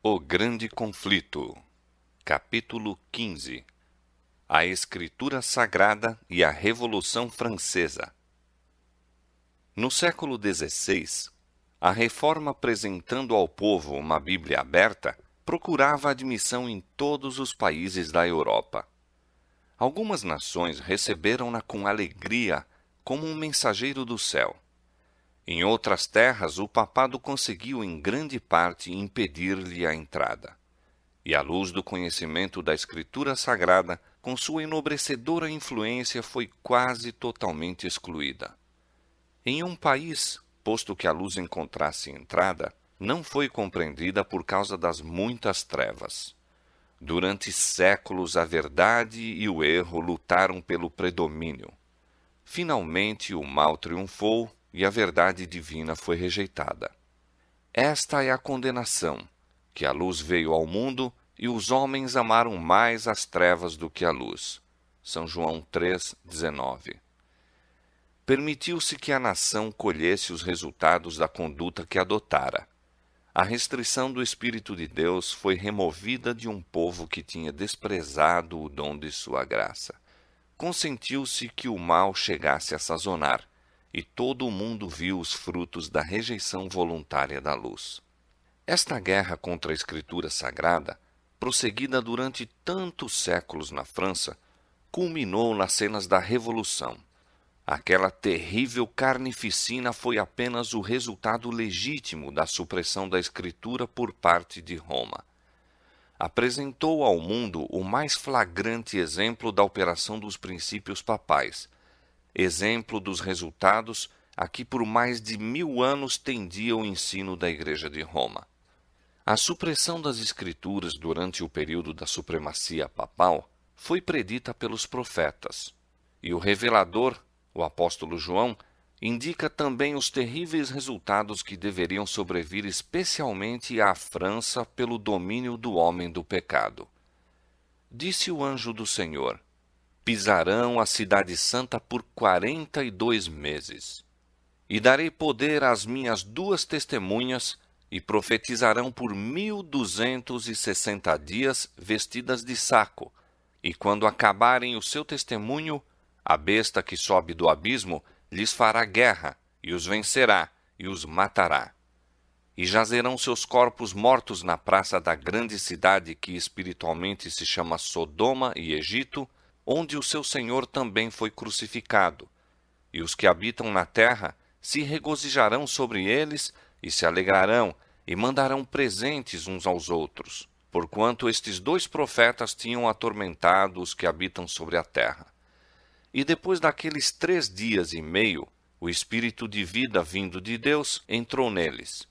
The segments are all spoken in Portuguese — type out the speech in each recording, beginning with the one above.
O Grande Conflito. Capítulo 15. A Escritura Sagrada e a Revolução Francesa. No século XVI, a Reforma, apresentando ao povo uma Bíblia aberta, procurava admissão em todos os países da Europa. Algumas nações receberam-na com alegria como um mensageiro do céu. Em outras terras, o papado conseguiu em grande parte impedir-lhe a entrada. E a luz do conhecimento da Escritura Sagrada, com sua enobrecedora influência, foi quase totalmente excluída. Em um país, posto que a luz encontrasse entrada, não foi compreendida por causa das muitas trevas. Durante séculos, a verdade e o erro lutaram pelo predomínio. Finalmente, o mal triunfou e a verdade divina foi rejeitada. Esta é a condenação, que a luz veio ao mundo e os homens amaram mais as trevas do que a luz. São João 3,19. Permitiu-se que a nação colhesse os resultados da conduta que adotara. A restrição do Espírito de Deus foi removida de um povo que tinha desprezado o dom de sua graça. Consentiu-se que o mal chegasse a sazonar, e todo o mundo viu os frutos da rejeição voluntária da luz. Esta guerra contra a Escritura Sagrada, prosseguida durante tantos séculos na França, culminou nas cenas da Revolução. Aquela terrível carnificina foi apenas o resultado legítimo da supressão da Escritura por parte de Roma. Apresentou ao mundo o mais flagrante exemplo da operação dos princípios papais, exemplo dos resultados a que por mais de 1000 anos tendia o ensino da Igreja de Roma. A supressão das Escrituras durante o período da supremacia papal foi predita pelos profetas, e o revelador, o apóstolo João, indica também os terríveis resultados que deveriam sobrevir especialmente à França pelo domínio do homem do pecado. Disse o anjo do Senhor: pisarão a cidade santa por 42 meses. E darei poder às minhas 2 testemunhas, e profetizarão por 1260 dias vestidas de saco. E quando acabarem o seu testemunho, a besta que sobe do abismo lhes fará guerra, e os vencerá, e os matará. E jazerão seus corpos mortos na praça da grande cidade que espiritualmente se chama Sodoma e Egito, onde o seu Senhor também foi crucificado. E os que habitam na terra se regozijarão sobre eles, e se alegrarão, e mandarão presentes uns aos outros, porquanto estes 2 profetas tinham atormentado os que habitam sobre a terra. E depois daqueles 3 dias e meio, o Espírito de vida vindo de Deus entrou neles.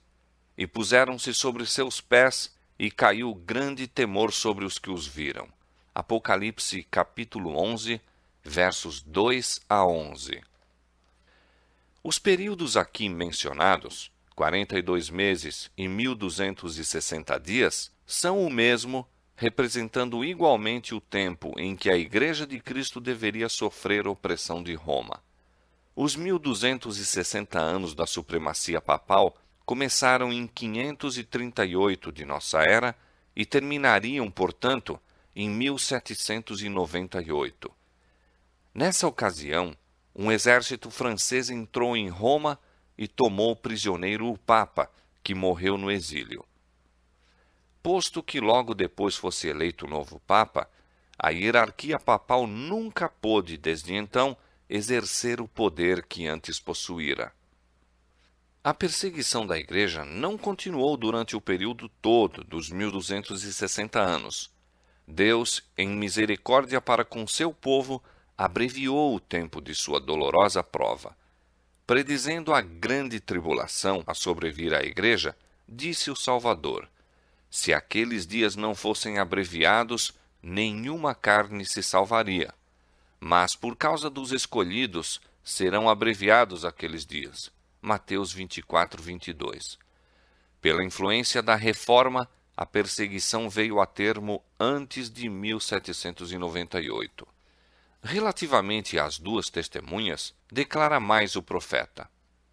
E puseram-se sobre seus pés, e caiu grande temor sobre os que os viram. Apocalipse capítulo 11, versos 2 a 11. Os períodos aqui mencionados, 42 meses e 1260 dias, são o mesmo, representando igualmente o tempo em que a Igreja de Cristo deveria sofrer opressão de Roma. Os 1260 anos da supremacia papal começaram em 538 de nossa era e terminariam, portanto, em 1798. Nessa ocasião, um exército francês entrou em Roma e tomou prisioneiro o Papa, que morreu no exílio. Posto que logo depois fosse eleito o novo Papa, a hierarquia papal nunca pôde, desde então, exercer o poder que antes possuíra. A perseguição da Igreja não continuou durante o período todo dos 1260 anos. Deus, em misericórdia para com seu povo, abreviou o tempo de sua dolorosa prova. Predizendo a grande tribulação a sobrevir à Igreja, disse o Salvador: se aqueles dias não fossem abreviados, nenhuma carne se salvaria. Mas por causa dos escolhidos, serão abreviados aqueles dias. Mateus 24, 22. Pela influência da Reforma, a perseguição veio a termo antes de 1798. Relativamente às 2 testemunhas, declara mais o profeta: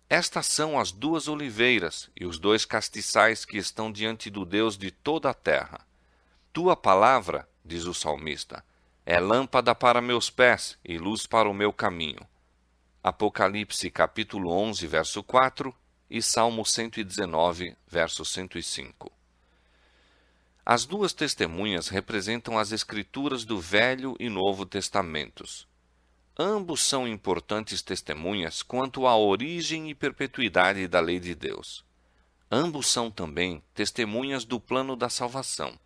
Estas são as 2 oliveiras e os 2 castiçais que estão diante do Deus de toda a terra. Tua palavra, diz o salmista, é lâmpada para meus pés e luz para o meu caminho. Apocalipse capítulo 11, verso 4 e Salmo 119, verso 105. As 2 testemunhas representam as Escrituras do Velho e Novo Testamentos. Ambos são importantes testemunhas quanto à origem e perpetuidade da lei de Deus. Ambos são também testemunhas do plano da salvação.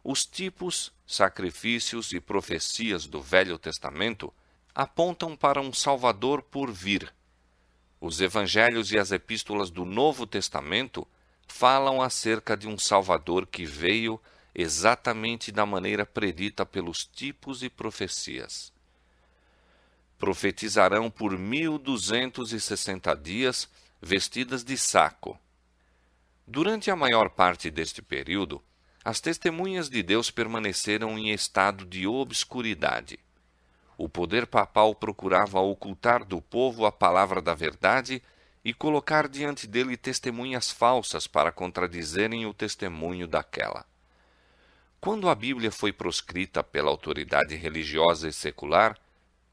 Os tipos, sacrifícios e profecias do Velho Testamento apontam para um Salvador por vir. Os evangelhos e as epístolas do Novo Testamento falam acerca de um Salvador que veio exatamente da maneira predita pelos tipos e profecias. Profetizarão por 1260 dias, vestidas de saco. Durante a maior parte deste período, as testemunhas de Deus permaneceram em estado de obscuridade. O poder papal procurava ocultar do povo a palavra da verdade e colocar diante dele testemunhas falsas para contradizerem o testemunho daquela. Quando a Bíblia foi proscrita pela autoridade religiosa e secular,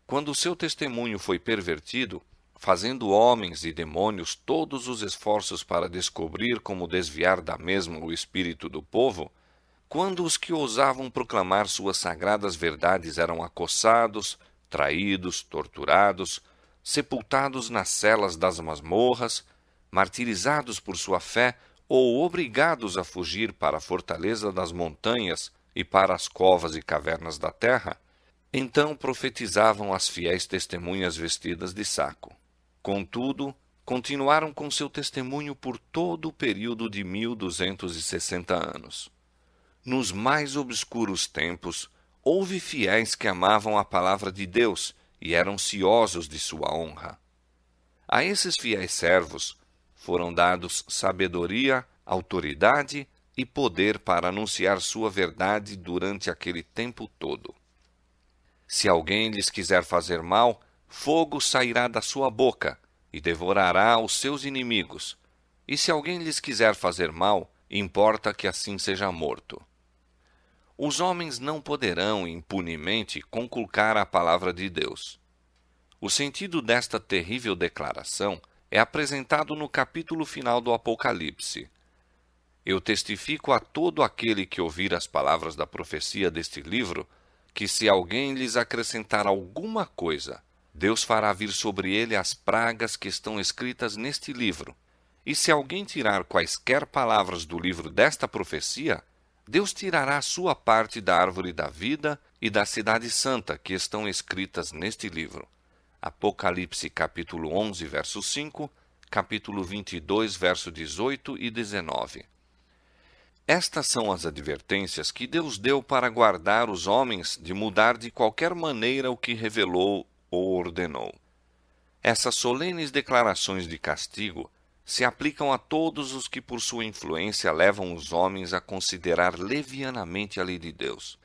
quando seu testemunho foi pervertido, fazendo homens e demônios todos os esforços para descobrir como desviar da mesma o espírito do povo, quando os que ousavam proclamar suas sagradas verdades eram acossados, traídos, torturados, sepultados nas celas das masmorras, martirizados por sua fé ou obrigados a fugir para a fortaleza das montanhas e para as covas e cavernas da terra, então profetizavam as fiéis testemunhas vestidas de saco. Contudo, continuaram com seu testemunho por todo o período de 1260 anos. Nos mais obscuros tempos, houve fiéis que amavam a palavra de Deus e eram ciosos de sua honra. A esses fiéis servos foram dados sabedoria, autoridade e poder para anunciar sua verdade durante aquele tempo todo. Se alguém lhes quiser fazer mal, fogo sairá da sua boca e devorará os seus inimigos. E se alguém lhes quiser fazer mal, importa que assim seja morto. Os homens não poderão impunemente conculcar a palavra de Deus. O sentido desta terrível declaração é apresentado no capítulo final do Apocalipse. Eu testifico a todo aquele que ouvir as palavras da profecia deste livro, que se alguém lhes acrescentar alguma coisa, Deus fará vir sobre ele as pragas que estão escritas neste livro. E se alguém tirar quaisquer palavras do livro desta profecia, Deus tirará a sua parte da árvore da vida e da cidade santa que estão escritas neste livro. Apocalipse capítulo 11, verso 5, capítulo 22, verso 18 e 19. Estas são as advertências que Deus deu para guardar os homens de mudar de qualquer maneira o que revelou ou ordenou. Essas solenes declarações de castigo se aplicam a todos os que por sua influência levam os homens a considerar levianamente a lei de Deus.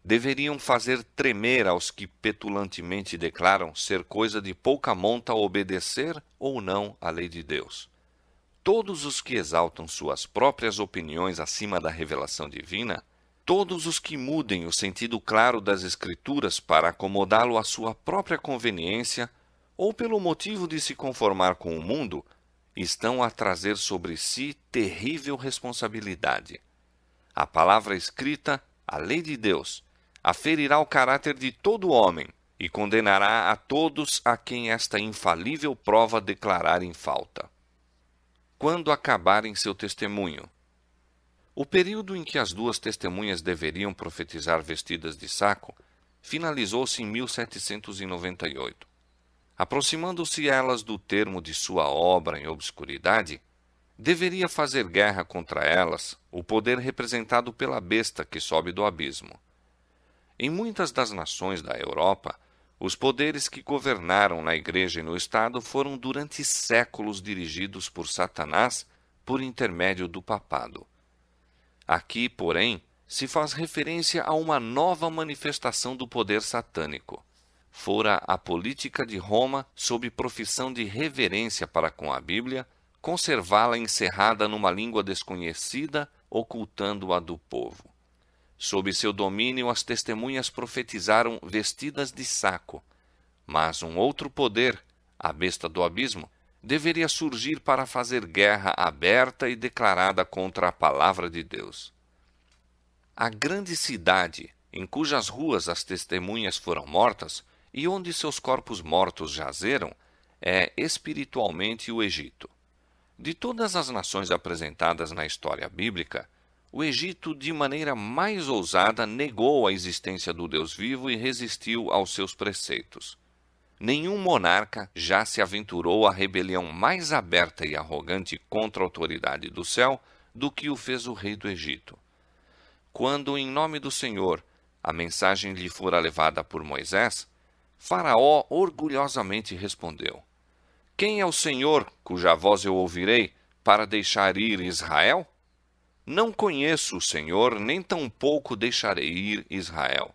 Deveriam fazer tremer aos que petulantemente declaram ser coisa de pouca monta obedecer ou não à lei de Deus. Todos os que exaltam suas próprias opiniões acima da revelação divina, todos os que mudem o sentido claro das Escrituras para acomodá-lo à sua própria conveniência, ou pelo motivo de se conformar com o mundo, estão a trazer sobre si terrível responsabilidade. A palavra escrita, a lei de Deus, aferirá o caráter de todo homem e condenará a todos a quem esta infalível prova declarar em falta. Quando acabarem seu testemunho. O período em que as 2 testemunhas deveriam profetizar vestidas de saco finalizou-se em 1798. Aproximando-se elas do termo de sua obra em obscuridade, deveria fazer guerra contra elas o poder representado pela besta que sobe do abismo. Em muitas das nações da Europa, os poderes que governaram na Igreja e no Estado foram durante séculos dirigidos por Satanás por intermédio do papado. Aqui, porém, se faz referência a uma nova manifestação do poder satânico. fora a política de Roma sob profissão de reverência para com a Bíblia, conservá-la encerrada numa língua desconhecida, ocultando-a do povo. Sob seu domínio, as testemunhas profetizaram vestidas de saco, mas um outro poder, a besta do abismo, deveria surgir para fazer guerra aberta e declarada contra a palavra de Deus. A grande cidade, em cujas ruas as testemunhas foram mortas e onde seus corpos mortos jazeram, é espiritualmente o Egito. De todas as nações apresentadas na história bíblica, o Egito, de maneira mais ousada, negou a existência do Deus vivo e resistiu aos seus preceitos. Nenhum monarca já se aventurou à rebelião mais aberta e arrogante contra a autoridade do céu do que o fez o rei do Egito. Quando, em nome do Senhor, a mensagem lhe fora levada por Moisés, Faraó orgulhosamente respondeu: Quem é o Senhor, cuja voz eu ouvirei, para deixar ir Israel? Não conheço o Senhor, nem tampouco deixarei ir Israel.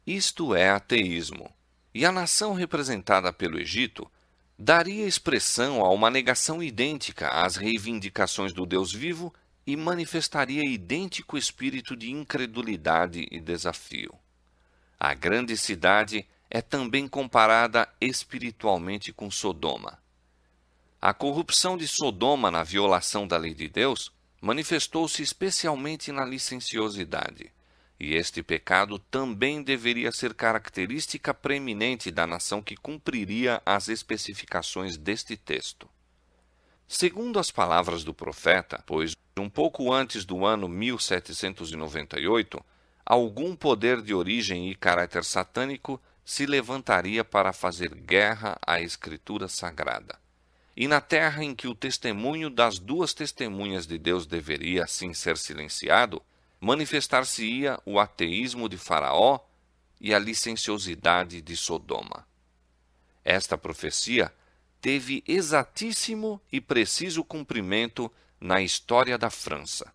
Isto é ateísmo, e a nação representada pelo Egito daria expressão a uma negação idêntica às reivindicações do Deus vivo e manifestaria idêntico espírito de incredulidade e desafio. A grande cidade é também comparada espiritualmente com Sodoma. A corrupção de Sodoma na violação da lei de Deus manifestou-se especialmente na licenciosidade, e este pecado também deveria ser característica preeminente da nação que cumpriria as especificações deste texto. Segundo as palavras do profeta, pois um pouco antes do ano 1798, algum poder de origem e caráter satânico se levantaria para fazer guerra à Escritura Sagrada. E na terra em que o testemunho das duas testemunhas de Deus deveria assim ser silenciado, manifestar-se-ia o ateísmo de Faraó e a licenciosidade de Sodoma. Esta profecia teve exatíssimo e preciso cumprimento na história da França.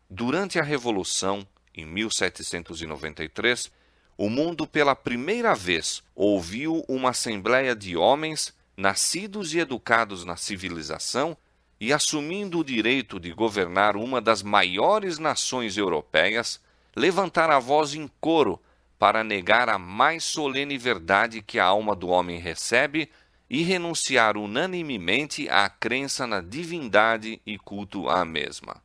Durante a Revolução, em 1793, o mundo pela primeira vez ouviu uma assembleia de homens nascidos e educados na civilização e assumindo o direito de governar uma das maiores nações europeias, levantar a voz em coro para negar a mais solene verdade que a alma do homem recebe e renunciar unanimemente à crença na divindade e culto à mesma.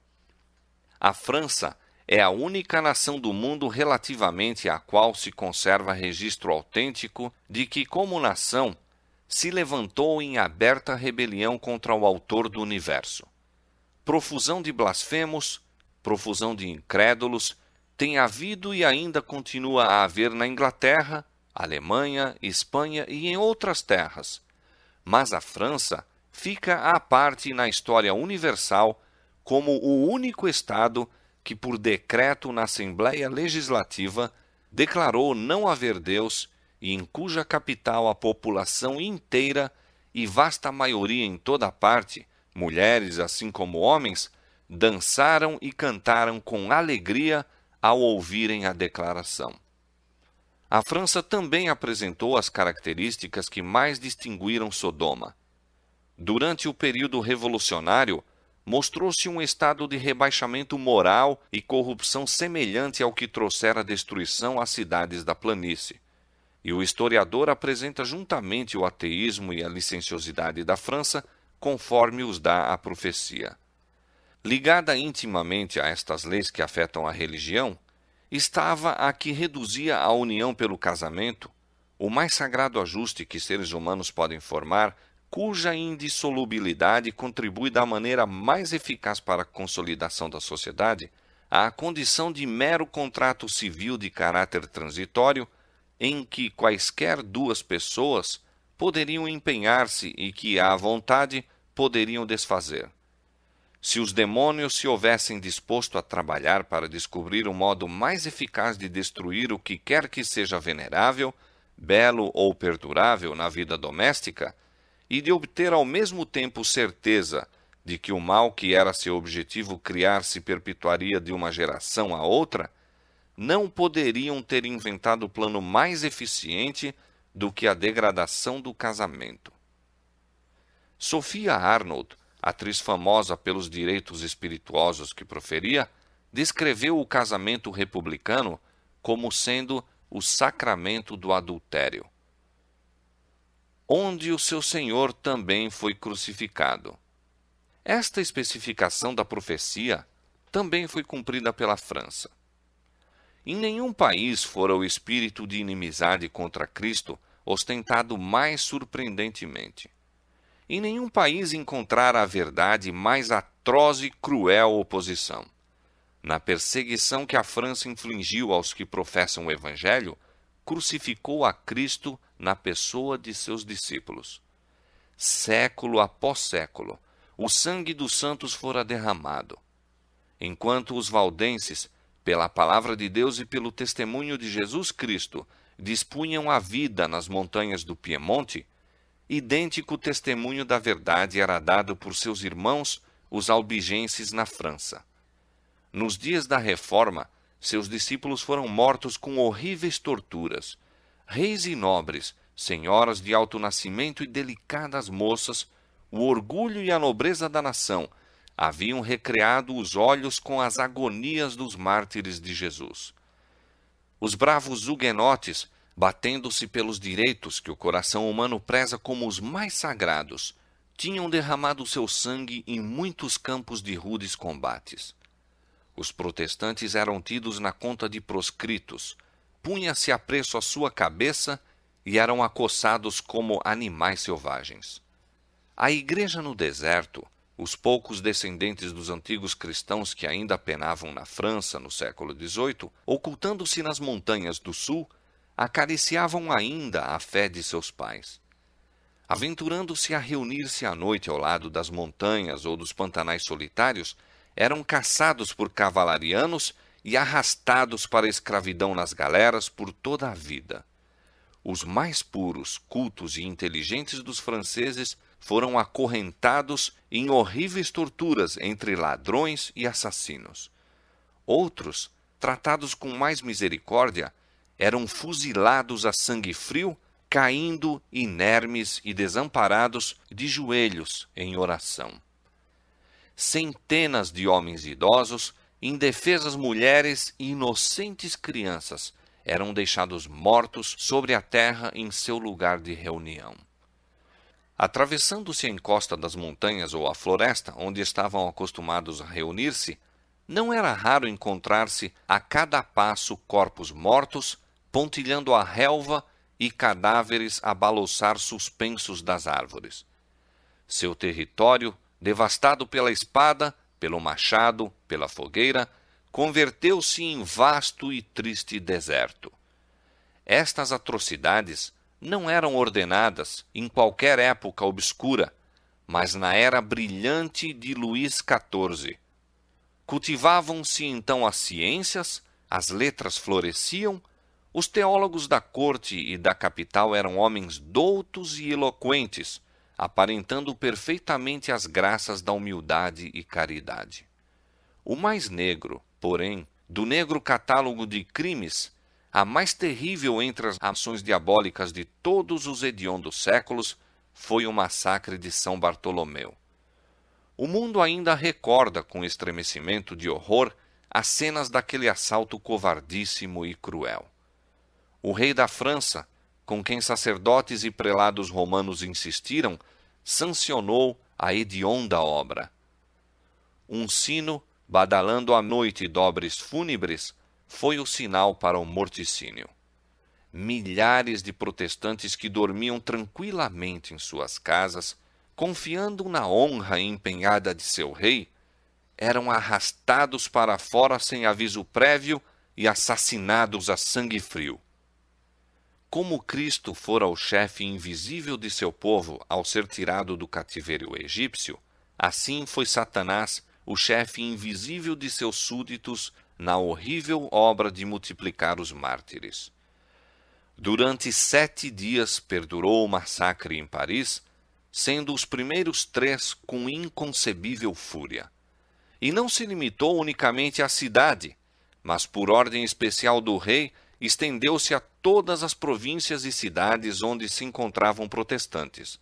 A França é a única nação do mundo relativamente à qual se conserva registro autêntico de que, como nação, se levantou em aberta rebelião contra o autor do universo. Profusão de blasfemos, profusão de incrédulos, tem havido e ainda continua a haver na Inglaterra, Alemanha, Espanha e em outras terras. Mas a França fica à parte na história universal como o único Estado que, por decreto na Assembleia Legislativa, declarou não haver Deus e em cuja capital a população inteira e vasta maioria em toda parte, mulheres assim como homens, dançaram e cantaram com alegria ao ouvirem a declaração. A França também apresentou as características que mais distinguiram Sodoma. Durante o período revolucionário, mostrou-se um estado de rebaixamento moral e corrupção semelhante ao que trouxera destruição às cidades da planície. E o historiador apresenta juntamente o ateísmo e a licenciosidade da França, conforme os dá a profecia. Ligada intimamente a estas leis que afetam a religião, estava a que reduzia a união pelo casamento, o mais sagrado ajuste que seres humanos podem formar, cuja indissolubilidade contribui da maneira mais eficaz para a consolidação da sociedade, à condição de mero contrato civil de caráter transitório, em que quaisquer duas pessoas poderiam empenhar-se e que, à vontade, poderiam desfazer. Se os demônios se houvessem disposto a trabalhar para descobrir o modo mais eficaz de destruir o que quer que seja venerável, belo ou perdurável na vida doméstica, e de obter ao mesmo tempo certeza de que o mal que era seu objetivo criar se perpetuaria de uma geração a outra, não poderiam ter inventado plano mais eficiente do que a degradação do casamento. Sophia Arnold, atriz famosa pelos direitos espirituosos que proferia, descreveu o casamento republicano como sendo o sacramento do adultério, onde o seu Senhor também foi crucificado. Esta especificação da profecia também foi cumprida pela França. Em nenhum país fora o espírito de inimizade contra Cristo ostentado mais surpreendentemente. Em nenhum país encontrara a verdade mais atroz e cruel oposição. Na perseguição que a França infligiu aos que professam o Evangelho, crucificou a Cristo na pessoa de seus discípulos. Século após século, o sangue dos santos fora derramado. Enquanto os valdenses, pela palavra de Deus e pelo testemunho de Jesus Cristo, dispunham a vida nas montanhas do Piemonte, idêntico testemunho da verdade era dado por seus irmãos, os albigenses, na França. Nos dias da Reforma, seus discípulos foram mortos com horríveis torturas. Reis e nobres, senhoras de alto nascimento e delicadas moças, o orgulho e a nobreza da nação, haviam recreado os olhos com as agonias dos mártires de Jesus. Os bravos huguenotes, batendo-se pelos direitos que o coração humano preza como os mais sagrados, tinham derramado seu sangue em muitos campos de rudes combates. Os protestantes eram tidos na conta de proscritos, punha-se a preço a sua cabeça e eram acossados como animais selvagens. A igreja no deserto, os poucos descendentes dos antigos cristãos que ainda penavam na França no século XVIII, ocultando-se nas montanhas do sul, acariciavam ainda a fé de seus pais. Aventurando-se a reunir-se à noite ao lado das montanhas ou dos pantanais solitários, eram caçados por cavalarianos e arrastados para a escravidão nas galeras por toda a vida. Os mais puros, cultos e inteligentes dos franceses foram acorrentados em horríveis torturas entre ladrões e assassinos. Outros, tratados com mais misericórdia, eram fuzilados a sangue frio, caindo inermes e desamparados de joelhos em oração. Centenas de homens idosos, indefesas mulheres e inocentes crianças eram deixados mortos sobre a terra em seu lugar de reunião. Atravessando-se a encosta das montanhas ou a floresta, onde estavam acostumados a reunir-se, não era raro encontrar-se a cada passo corpos mortos, pontilhando a relva e cadáveres a balouçar suspensos das árvores. Seu território, devastado pela espada, pelo machado, pela fogueira, converteu-se em vasto e triste deserto. Estas atrocidades não eram ordenadas em qualquer época obscura, mas na era brilhante de Luís XIV. Cultivavam-se então as ciências, as letras floresciam, os teólogos da corte e da capital eram homens doutos e eloquentes, aparentando perfeitamente as graças da humildade e caridade. O mais negro, porém, do negro catálogo de crimes, a mais terrível entre as ações diabólicas de todos os hediondos séculos, foi o massacre de São Bartolomeu. O mundo ainda recorda com estremecimento de horror as cenas daquele assalto covardíssimo e cruel. O rei da França, com quem sacerdotes e prelados romanos insistiram, sancionou a hedionda obra. Um sino, badalando à noite dobres fúnebres, foi o sinal para o morticínio. Milhares de protestantes que dormiam tranquilamente em suas casas, confiando na honra empenhada de seu rei, eram arrastados para fora sem aviso prévio e assassinados a sangue frio. Como Cristo fora o chefe invisível de seu povo ao ser tirado do cativeiro egípcio, assim foi Satanás o chefe invisível de seus súditos na horrível obra de multiplicar os mártires. Durante 7 dias perdurou o massacre em Paris, sendo os primeiros 3 com inconcebível fúria. E não se limitou unicamente à cidade, mas por ordem especial do rei, estendeu-se a todas as províncias e cidades onde se encontravam protestantes.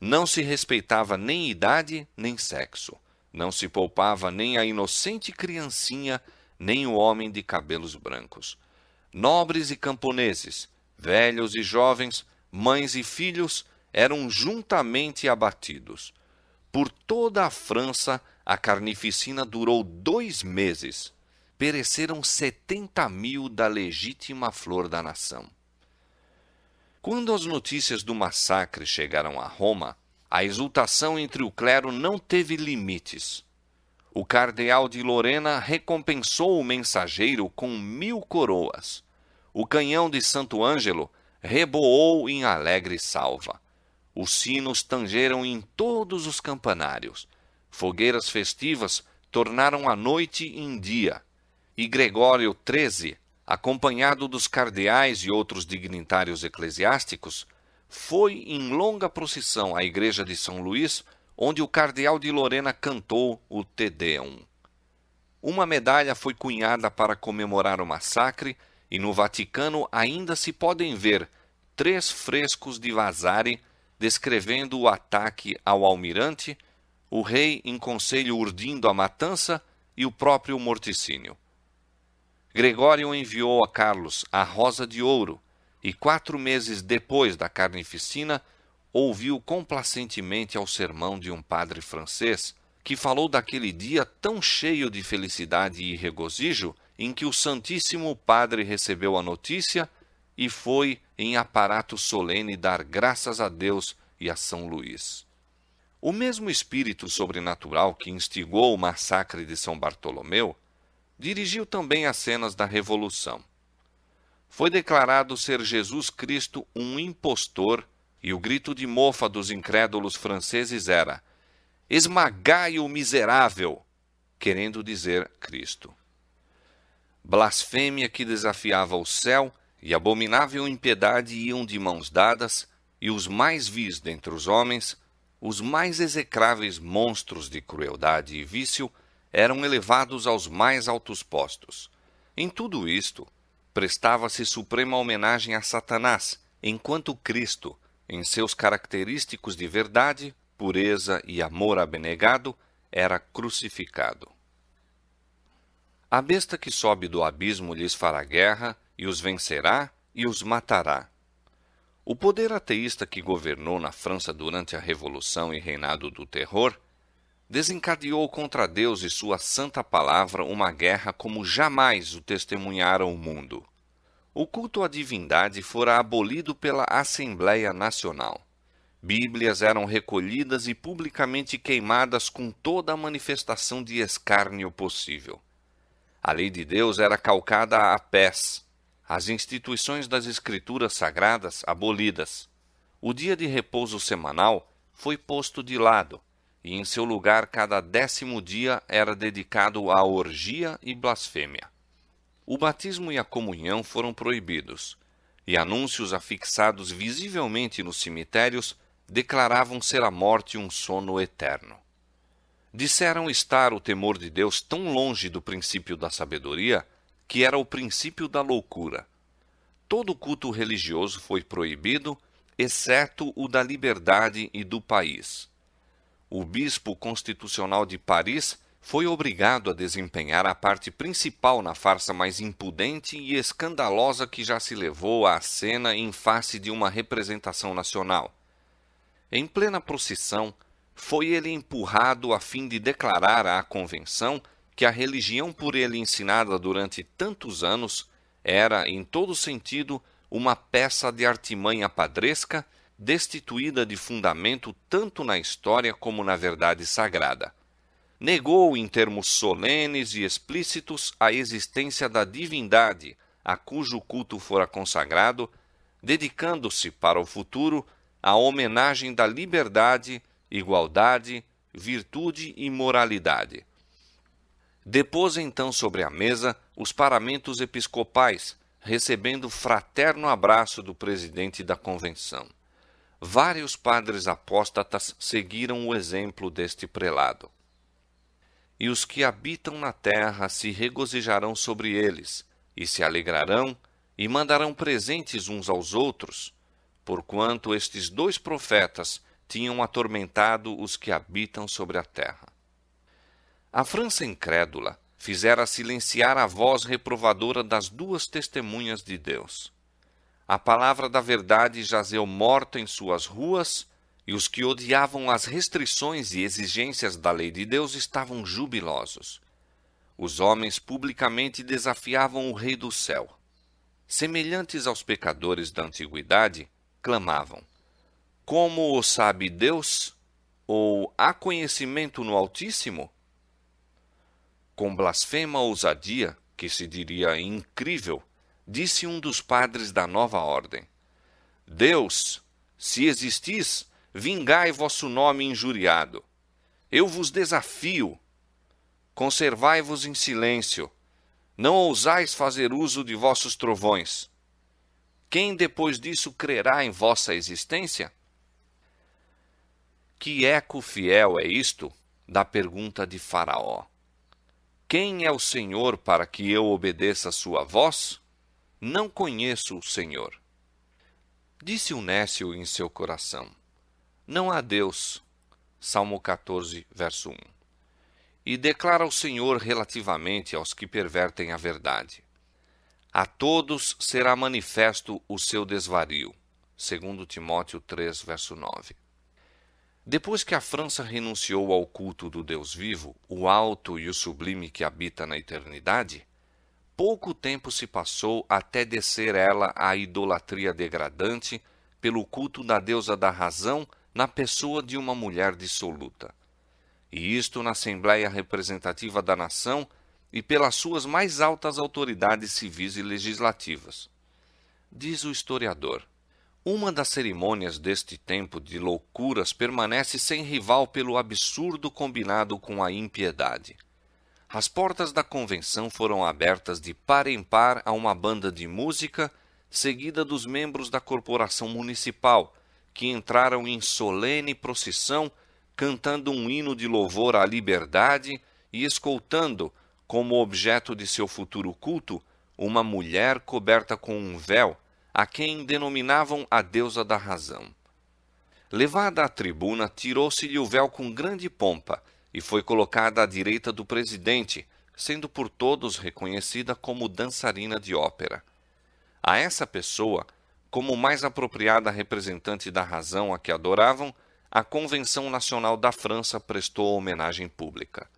Não se respeitava nem idade, nem sexo. Não se poupava nem a inocente criancinha, nem o homem de cabelos brancos. Nobres e camponeses, velhos e jovens, mães e filhos, eram juntamente abatidos. Por toda a França, a carnificina durou 2 meses. Pereceram 70.000 da legítima flor da nação. Quando as notícias do massacre chegaram a Roma, a exultação entre o clero não teve limites. O cardeal de Lorena recompensou o mensageiro com 1.000 coroas. O canhão de Santo Ângelo reboou em alegre salva. Os sinos tangeram em todos os campanários. Fogueiras festivas tornaram a noite em dia. E Gregório XIII, acompanhado dos cardeais e outros dignitários eclesiásticos, foi em longa procissão à igreja de São Luís, onde o cardeal de Lorena cantou o Te Deum. Uma medalha foi cunhada para comemorar o massacre e no Vaticano ainda se podem ver 3 frescos de Vasari descrevendo o ataque ao almirante, o rei em conselho urdindo a matança e o próprio morticínio. Gregório enviou a Carlos a Rosa de Ouro e 4 meses depois da carnificina ouviu complacentemente ao sermão de um padre francês que falou daquele dia tão cheio de felicidade e regozijo em que o Santíssimo Padre recebeu a notícia e foi em aparato solene dar graças a Deus e a São Luís. O mesmo espírito sobrenatural que instigou o massacre de São Bartolomeu dirigiu também as cenas da Revolução. Foi declarado ser Jesus Cristo um impostor e o grito de mofa dos incrédulos franceses era: "Esmagai o miserável", querendo dizer Cristo. Blasfêmia que desafiava o céu e abominável impiedade iam de mãos dadas, e os mais vis dentre os homens, os mais execráveis monstros de crueldade e vício, eram elevados aos mais altos postos. Em tudo isto, prestava-se suprema homenagem a Satanás, enquanto Cristo, em seus característicos de verdade, pureza e amor abnegado, era crucificado. A besta que sobe do abismo lhes fará guerra, e os vencerá e os matará. O poder ateísta que governou na França durante a Revolução e reinado do terror desencadeou contra Deus e sua santa palavra uma guerra como jamais o testemunhara o mundo. O culto à divindade fora abolido pela Assembleia Nacional. Bíblias eram recolhidas e publicamente queimadas com toda a manifestação de escárnio possível. A lei de Deus era calcada a pés, as instituições das Escrituras Sagradas abolidas. O dia de repouso semanal foi posto de lado, e em seu lugar cada 10º dia era dedicado à orgia e blasfêmia. O batismo e a comunhão foram proibidos, e anúncios afixados visivelmente nos cemitérios declaravam ser a morte um sono eterno. Disseram estar o temor de Deus tão longe do princípio da sabedoria que era o princípio da loucura. Todo culto religioso foi proibido, exceto o da liberdade e do país. O bispo constitucional de Paris foi obrigado a desempenhar a parte principal na farsa mais impudente e escandalosa que já se levou à cena em face de uma representação nacional. Em plena procissão, foi ele empurrado a fim de declarar à convenção que a religião por ele ensinada durante tantos anos era, em todo sentido, uma peça de artimanha padresca, destituída de fundamento tanto na história como na verdade sagrada. Negou em termos solenes e explícitos a existência da divindade a cujo culto fora consagrado, dedicando-se para o futuro à homenagem da liberdade, igualdade, virtude e moralidade. Depôs então sobre a mesa os paramentos episcopais, recebendo fraterno abraço do presidente da convenção. Vários padres apóstatas seguiram o exemplo deste prelado. e os que habitam na terra se regozijarão sobre eles, e se alegrarão, e mandarão presentes uns aos outros, porquanto estes 2 profetas tinham atormentado os que habitam sobre a terra. A França incrédula fizera silenciar a voz reprovadora das 2 testemunhas de Deus. A palavra da verdade jazeu morta em suas ruas, e os que odiavam as restrições e exigências da lei de Deus estavam jubilosos. Os homens publicamente desafiavam o Rei do céu. Semelhantes aos pecadores da antiguidade, clamavam: como o sabe Deus? Ou há conhecimento no Altíssimo? Com blasfema ousadia, que se diria incrível, disse um dos padres da nova ordem: Deus, se existis, vingai vosso nome injuriado. Eu vos desafio. Conservai-vos em silêncio. Não ousais fazer uso de vossos trovões. Quem depois disso crerá em vossa existência? Que eco fiel é isto da pergunta de Faraó: quem é o Senhor para que eu obedeça a sua voz? Não conheço o Senhor. Disse o nécio em seu coração: não há Deus. Salmo 14, verso 1. E declara o Senhor relativamente aos que pervertem a verdade: a todos será manifesto o seu desvario. 2 Timóteo 3, verso 9. Depois que a França renunciou ao culto do Deus vivo, o alto e o sublime que habita na eternidade, pouco tempo se passou até descer ela à idolatria degradante pelo culto da deusa da razão na pessoa de uma mulher dissoluta. E isto na Assembleia Representativa da Nação e pelas suas mais altas autoridades civis e legislativas. Diz o historiador: uma das cerimônias deste tempo de loucuras permanece sem rival pelo absurdo combinado com a impiedade. As portas da convenção foram abertas de par em par a uma banda de música, seguida dos membros da corporação municipal, que entraram em solene procissão, cantando um hino de louvor à liberdade e escoltando, como objeto de seu futuro culto, uma mulher coberta com um véu, a quem denominavam a deusa da razão. Levada à tribuna, tirou-se-lhe o véu com grande pompa e foi colocada à direita do presidente, sendo por todos reconhecida como dançarina de ópera. A essa pessoa, como mais apropriada representante da razão a que adoravam, a Convenção Nacional da França prestou homenagem pública.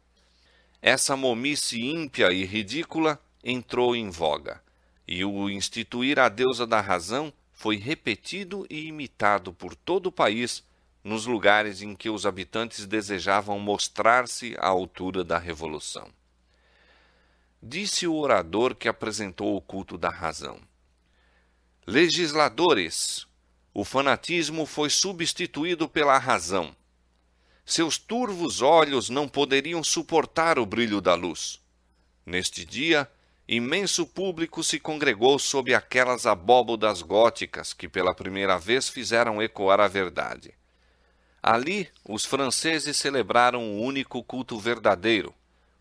Essa momice ímpia e ridícula entrou em voga, e o instituir a deusa da razão foi repetido e imitado por todo o país, nos lugares em que os habitantes desejavam mostrar-se à altura da revolução. Disse o orador que apresentou o culto da razão: legisladores, o fanatismo foi substituído pela razão. Seus turvos olhos não poderiam suportar o brilho da luz. Neste dia, imenso público se congregou sob aquelas abóbodas góticas que pela primeira vez fizeram ecoar a verdade. Ali, os franceses celebraram o único culto verdadeiro,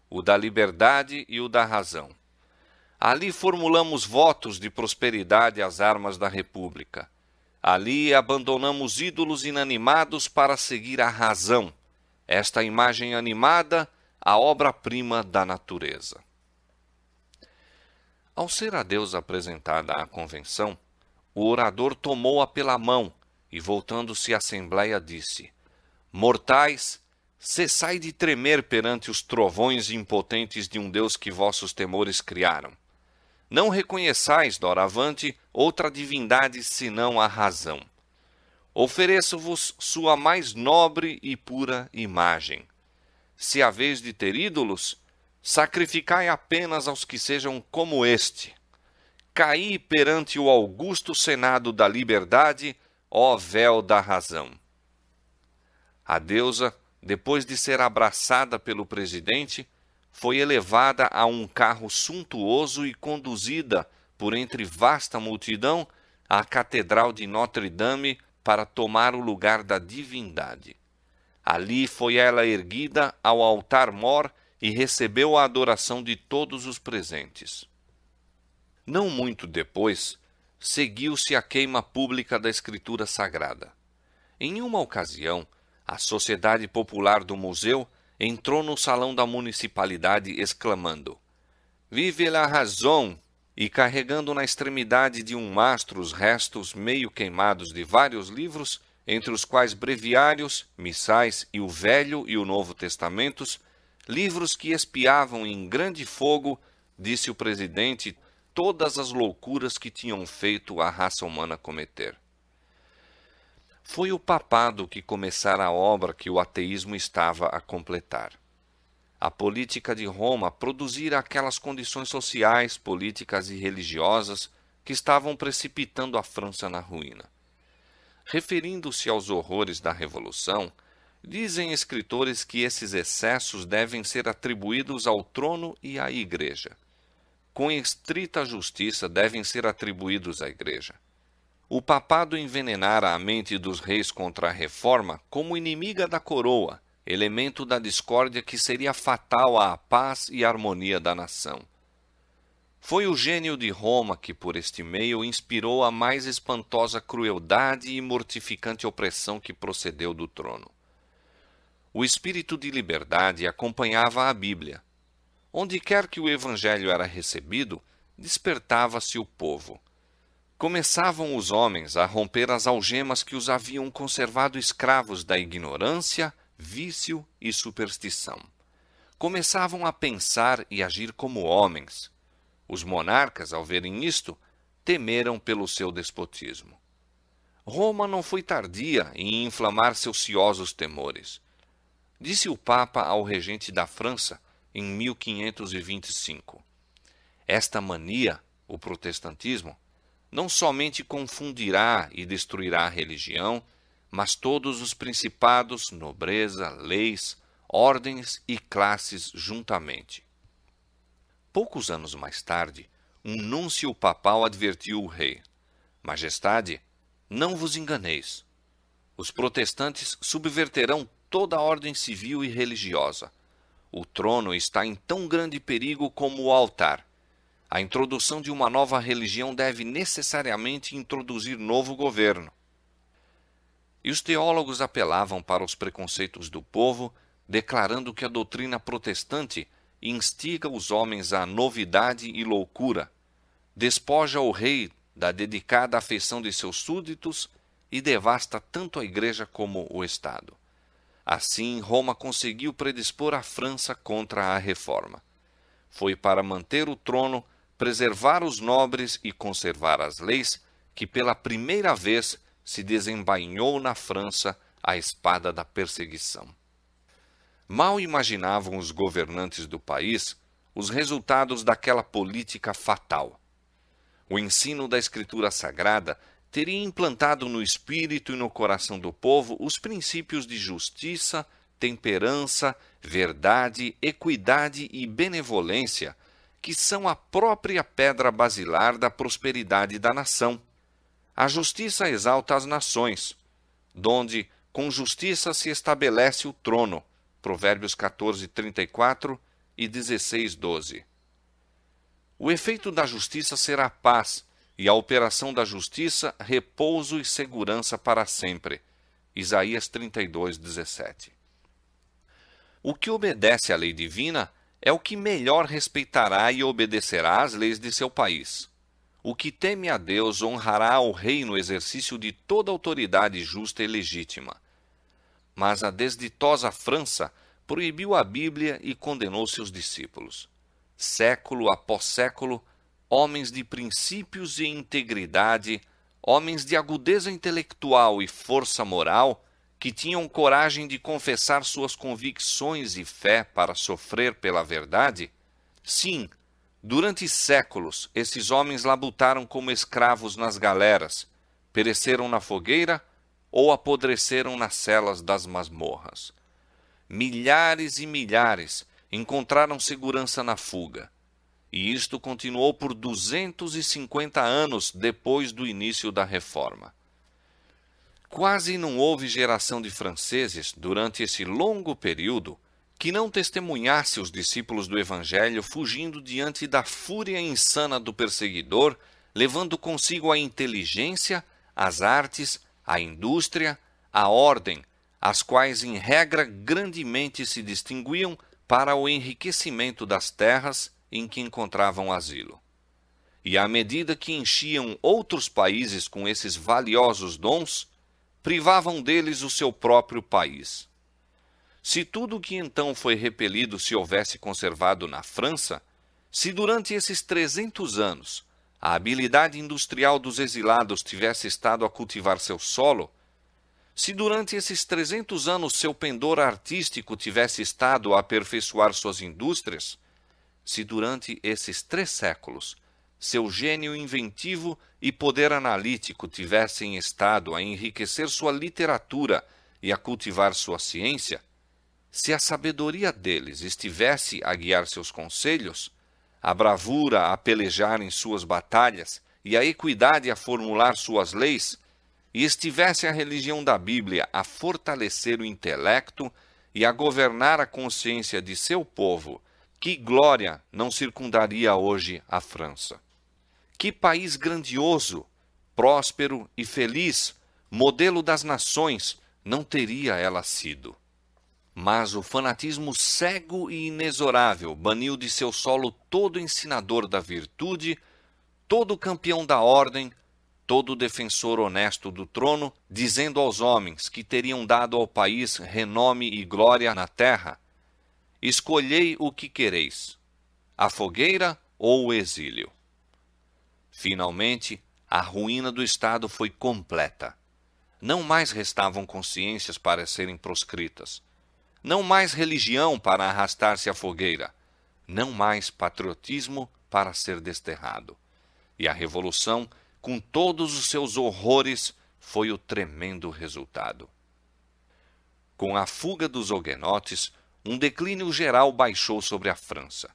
o da liberdade e o da razão. Ali formulamos votos de prosperidade às armas da República. Ali abandonamos ídolos inanimados para seguir a razão, esta imagem animada, a obra-prima da natureza. Ao ser a deusa apresentada à convenção, o orador tomou-a pela mão e, voltando-se à Assembleia, disse: mortais, cessai de tremer perante os trovões impotentes de um Deus que vossos temores criaram. Não reconheçais, doravante, outra divindade senão a razão. Ofereço-vos sua mais nobre e pura imagem. Se haveis de ter ídolos, sacrificai apenas aos que sejam como este. Caí perante o augusto senado da liberdade, ó véu da razão. A deusa, depois de ser abraçada pelo presidente, foi elevada a um carro suntuoso e conduzida, por entre vasta multidão, à Catedral de Notre-Dame para tomar o lugar da divindade. Ali foi ela erguida ao altar-mor e recebeu a adoração de todos os presentes. Não muito depois, seguiu-se a queima pública da Escritura Sagrada. Em uma ocasião, a Sociedade Popular do Museu entrou no salão da municipalidade exclamando: "Vive la razón!" e carregando na extremidade de um mastro os restos meio queimados de vários livros, entre os quais breviários, missais e o Velho e o Novo Testamentos, livros que espiavam em grande fogo, disse o presidente, todas as loucuras que tinham feito a raça humana cometer. Foi o papado que começara a obra que o ateísmo estava a completar. A política de Roma produzira aquelas condições sociais, políticas e religiosas que estavam precipitando a França na ruína. Referindo-se aos horrores da Revolução, dizem escritores que esses excessos devem ser atribuídos ao trono e à Igreja. Com estrita justiça devem ser atribuídos à Igreja. O papado envenenara a mente dos reis contra a reforma como inimiga da coroa, elemento da discórdia que seria fatal à paz e harmonia da nação. Foi o gênio de Roma que, por este meio, inspirou a mais espantosa crueldade e mortificante opressão que procedeu do trono. O espírito de liberdade acompanhava a Bíblia. Onde quer que o Evangelho era recebido, despertava-se o povo. Começavam os homens a romper as algemas que os haviam conservado escravos da ignorância, vício e superstição. Começavam a pensar e agir como homens. Os monarcas, ao verem isto, temeram pelo seu despotismo. Roma não foi tardia em inflamar seus ciosos temores. Disse o Papa ao regente da França em 1525: "Esta mania, o protestantismo, não somente confundirá e destruirá a religião, mas todos os principados, nobreza, leis, ordens e classes juntamente." Poucos anos mais tarde, um núncio papal advertiu o rei: "Majestade, não vos enganeis. Os protestantes subverterão toda a ordem civil e religiosa. O trono está em tão grande perigo como o altar. A introdução de uma nova religião deve necessariamente introduzir novo governo." E os teólogos apelavam para os preconceitos do povo, declarando que a doutrina protestante instiga os homens à novidade e loucura, despoja o rei da dedicada afeição de seus súditos e devasta tanto a Igreja como o Estado. Assim, Roma conseguiu predispor a França contra a reforma. Foi para manter o trono, preservar os nobres e conservar as leis que pela primeira vez se desembainhou na França a espada da perseguição. Mal imaginavam os governantes do país os resultados daquela política fatal. O ensino da Escritura Sagrada teria implantado no espírito e no coração do povo os princípios de justiça, temperança, verdade, equidade e benevolência, que são a própria pedra basilar da prosperidade da nação. A justiça exalta as nações, donde com justiça se estabelece o trono. Provérbios 14:34 e 16:12. O efeito da justiça será paz, e a operação da justiça, repouso e segurança para sempre. Isaías 32:17. O que obedece à lei divina é o que melhor respeitará e obedecerá às leis de seu país. O que teme a Deus honrará ao rei no exercício de toda autoridade justa e legítima. Mas a desditosa França proibiu a Bíblia e condenou seus discípulos. Século após século, homens de princípios e integridade, homens de agudeza intelectual e força moral, que tinham coragem de confessar suas convicções e fé para sofrer pela verdade, sim, durante séculos esses homens labutaram como escravos nas galeras, pereceram na fogueira ou apodreceram nas celas das masmorras. Milhares e milhares encontraram segurança na fuga, e isto continuou por 250 anos depois do início da Reforma. Quase não houve geração de franceses, durante esse longo período, que não testemunhasse os discípulos do Evangelho fugindo diante da fúria insana do perseguidor, levando consigo a inteligência, as artes, a indústria, a ordem, as quais em regra grandemente se distinguiam para o enriquecimento das terras em que encontravam asilo. E à medida que enchiam outros países com esses valiosos dons, privavam deles o seu próprio país. Se tudo o que então foi repelido se houvesse conservado na França, se durante esses 300 anos a habilidade industrial dos exilados tivesse estado a cultivar seu solo, se durante esses 300 anos seu pendor artístico tivesse estado a aperfeiçoar suas indústrias, se durante esses 3 séculos seu gênio inventivo e poder analítico tivessem estado a enriquecer sua literatura e a cultivar sua ciência, se a sabedoria deles estivesse a guiar seus conselhos, a bravura a pelejar em suas batalhas e a equidade a formular suas leis, e estivesse a religião da Bíblia a fortalecer o intelecto e a governar a consciência de seu povo, que glória não circundaria hoje a França? Que país grandioso, próspero e feliz, modelo das nações, não teria ela sido? Mas o fanatismo cego e inexorável baniu de seu solo todo ensinador da virtude, todo campeão da ordem, todo defensor honesto do trono, dizendo aos homens que teriam dado ao país renome e glória na terra: escolhei o que quereis, a fogueira ou o exílio. Finalmente, a ruína do Estado foi completa. Não mais restavam consciências para serem proscritas. Não mais religião para arrastar-se à fogueira. Não mais patriotismo para ser desterrado. E a Revolução, com todos os seus horrores, foi o tremendo resultado. Com a fuga dos huguenotes, um declínio geral baixou sobre a França.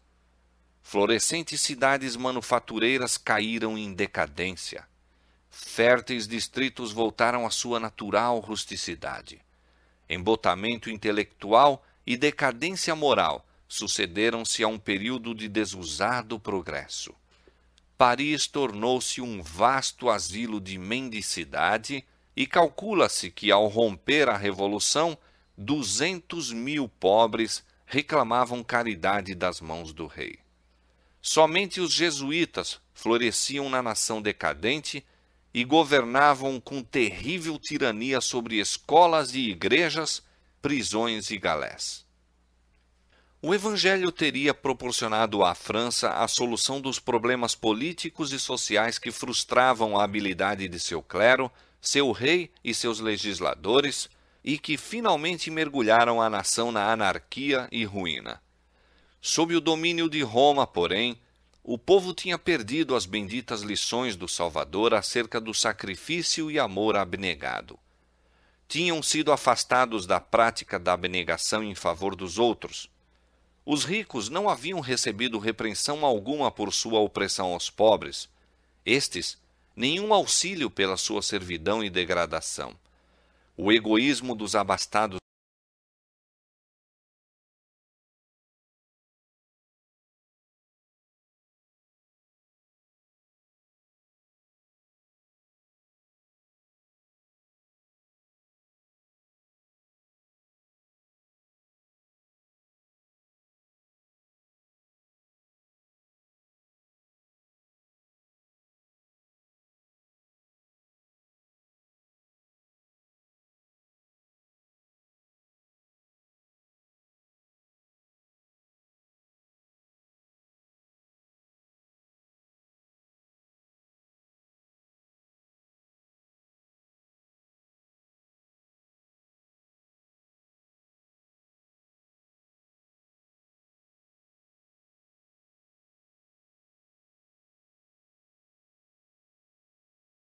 Florescentes cidades manufatureiras caíram em decadência. Férteis distritos voltaram à sua natural rusticidade. Embotamento intelectual e decadência moral sucederam-se a um período de desusado progresso. Paris tornou-se um vasto asilo de mendicidade e calcula-se que, ao romper a Revolução, 200.000 pobres reclamavam caridade das mãos do rei. Somente os jesuítas floresciam na nação decadente e governavam com terrível tirania sobre escolas e igrejas, prisões e galés. O Evangelho teria proporcionado à França a solução dos problemas políticos e sociais que frustravam a habilidade de seu clero, seu rei e seus legisladores, e que finalmente mergulharam a nação na anarquia e ruína. Sob o domínio de Roma, porém, o povo tinha perdido as benditas lições do Salvador acerca do sacrifício e amor abnegado. Tinham sido afastados da prática da abnegação em favor dos outros. Os ricos não haviam recebido repreensão alguma por sua opressão aos pobres. Estes, nenhum auxílio pela sua servidão e degradação. O egoísmo dos abastados